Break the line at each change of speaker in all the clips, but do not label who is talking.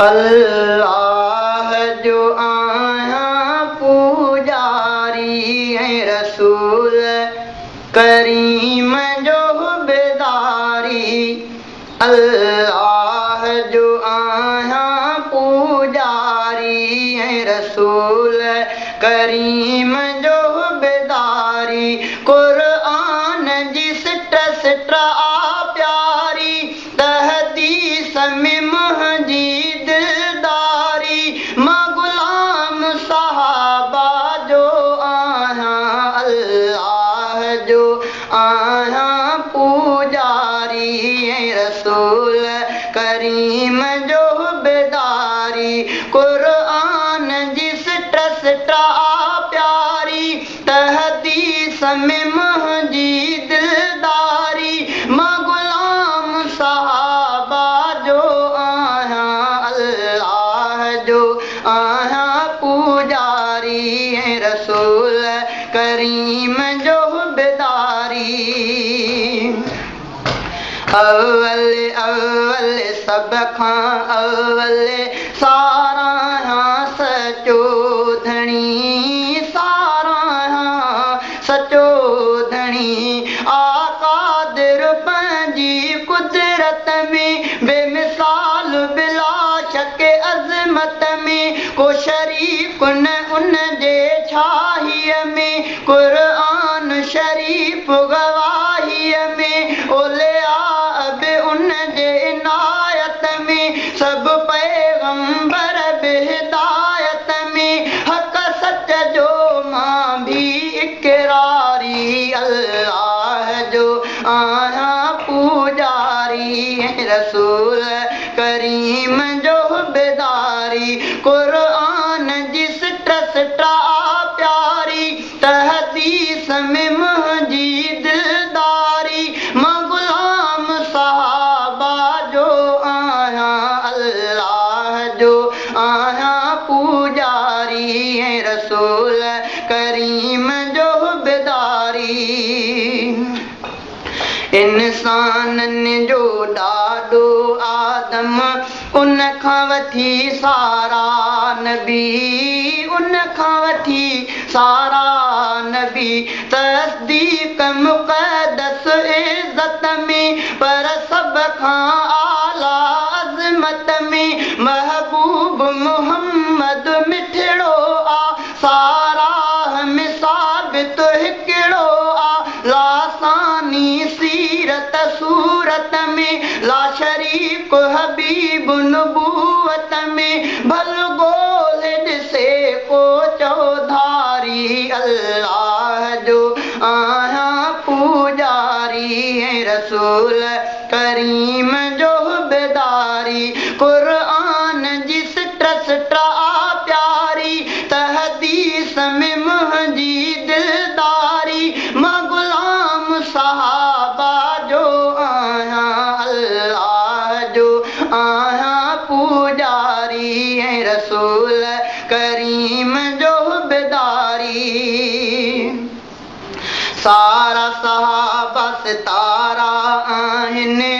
अल्लाह जो आया पुजारी है रसूल करीम जो बेदारी। अल्लाह जो आया पुजारी है रसूल करीम जो बेदारी। कुरान जी सिट आ प्यारी तहदीस में महजी दिलदारी। मां गुलाम सहाबा जो आया अल्लाह जो आया पुजारी है रसूल करीम जो बेदारी। कुरान जी सिट आ प्यारी तहदीस में महजी दिलदारी। मां गुलाम सहाबा जो आया अल्लाह जो आया पुजारी है रसूल करीम जो बेदारी। अव्वल अव्वल सब खां अव्वल सारा सचो धणी सारा सचो धणी। आकादिर पंहिंजी कुदरत में बेमिसाल बिला शक अज़मत में। को शरीक न उन जे छाहीअ में कुरान शरीफ़ गवाहीअ में। ओलिया अब उन जे इनायत में सभु पैगंबर हिदायत में। हक़ सच जो मां भी इकरारी। अल्लाह जो आया पुजारी है रसूल करीम जो बेदारी। कुरान जी सिट आ प्यारी तहदीस में महजी दिलदारी। मां गुलाम सहाबा जो आया अल्लाह जो आया पुजारी है रसूल करीम जो बेदारी। इंसाननि जो ॾाॾो आदम उन खां वठी सारा नबी उन खां वठी सारा नबी। तस्दीक मुक़दस इज़्ज़त में पर सभ खां आला अज़मत में। महबूब मोहम्मद मिठड़ो आ सारा में साबित हिकिड़ो आ। लासानी सीरत सूरत में ला शरीक हबीब नबूवत में। भल गोल ॾिसे को चौधारी। अल्लाह जो आया पुजारी है रसूल करीम जो बेदारी। कुरान जी सिट आ प्यारी तहदीस में महजी दिलदारी। मां गुलाम सहाबा जो आया अल्लाह जो आया पुजारी है रसूल करीम जो बेदारी। सारा सहाबा सितारा आहिनि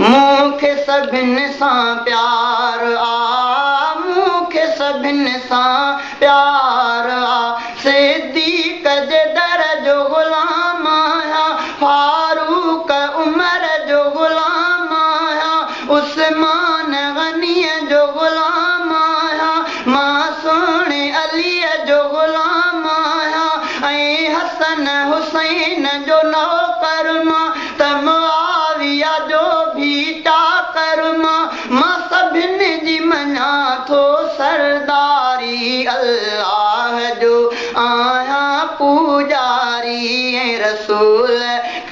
मूंखे सभिनि सां प्यार आ मूंखे सभिनि सां प्यार आ। सिद्दीक़ जे दर जो ग़ुलाम आहियां फारूक उमर जो ग़ुलाम आहियां उस्मान गनीअ जो ग़ुलाम आहियां। मां सोणे अलीअ जो ग़ुलाम आहियां ऐं हसन हुसैन जो नौकर मां त मुआविया जो भी चाकर मां। मां सभिनि जी मञा थो सरदारी। अल्लाह जो आया पुजारी है रसूल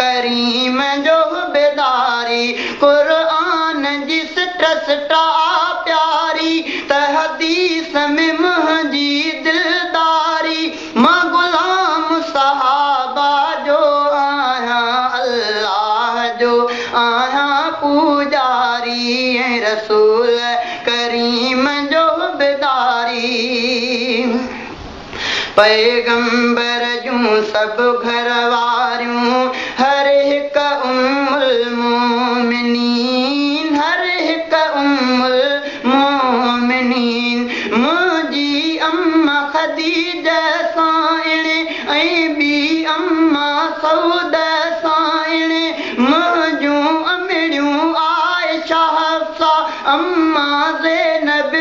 करीम जो बेदारी। कुरान जी सिट आ प्यारी तहदीस में महजी दिलदारी। मां गुलाम सहाबा जो आया अल्लाह जो आया पुजारी है रसूल करीम जो बेदारी। पैगंबर जूं सभु घर वारियूं हर हिकु उम्मुल मोमिनीन हर हिकु उम्मुल मोमिनीन। अम्मा ज़ैनब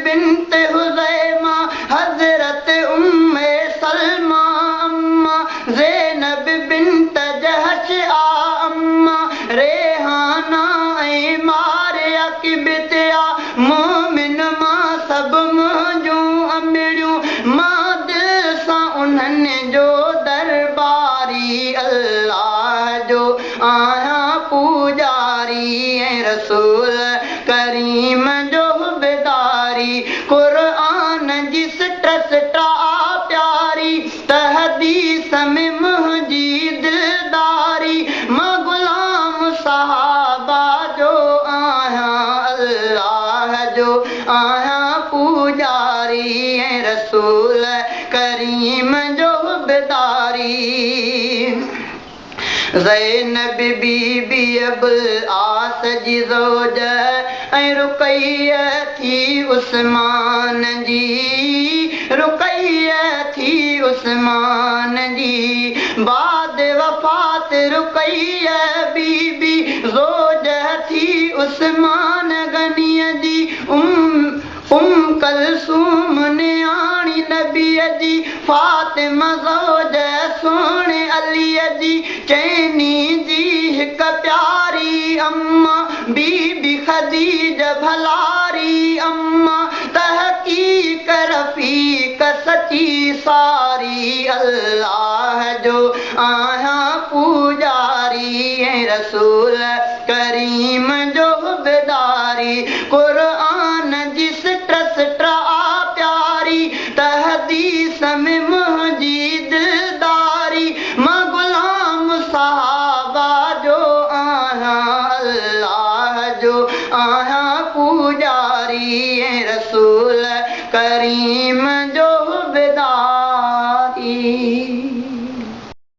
बिन्त हुज़ैमा हज़रत उम्मे सलमा अम्मा ज़ैनब बिन्त जहश अम्मा रेहाना ऐं मारिया किबितिया मोमिन मां सभु मुंहिंजूं अमिड़ियूं मां दिलि सां उन्हनि जो दरबारी अल्लाह जो आहियां पूजारी ऐं रसूल करीम जो बेदारी क़ुर्आन जी सिट प्यारी त हदीस में मुंहिंजी दिलदारी मां गुलाम सहाबा जो आहियां अल्लाह जो आहियां पूजारी ऐं रसूल करीम जो बेदारी ज़ैनब बीबी अबुल आस जी ज़ौज ऐं रुक़ैया थी उस्मान जी बाद वफ़ात रुक़ैया बीबी ज़ौज थी उस्मान गनीअ जी कलसूम नियाणी नबीअ जी फातिमा ज़ौज सोणे अलीअ जी चैनी जी हिक प्यारी अम्मा बीबी ख़दीजा भलारी अम्मा तहक़ीक़ रफ़ीक़ सची सारी अल्लाह जो आहियां पूजारी ऐं रसूल करीम जो बेदारी क़ुर्आन जी सिट प्यारी त हदीस में मुंहिंजी दिलदारी मां गुलाम सहाबा जो आहियां अल्लाह जो आहियां पूजारी ऐं रसूल करीम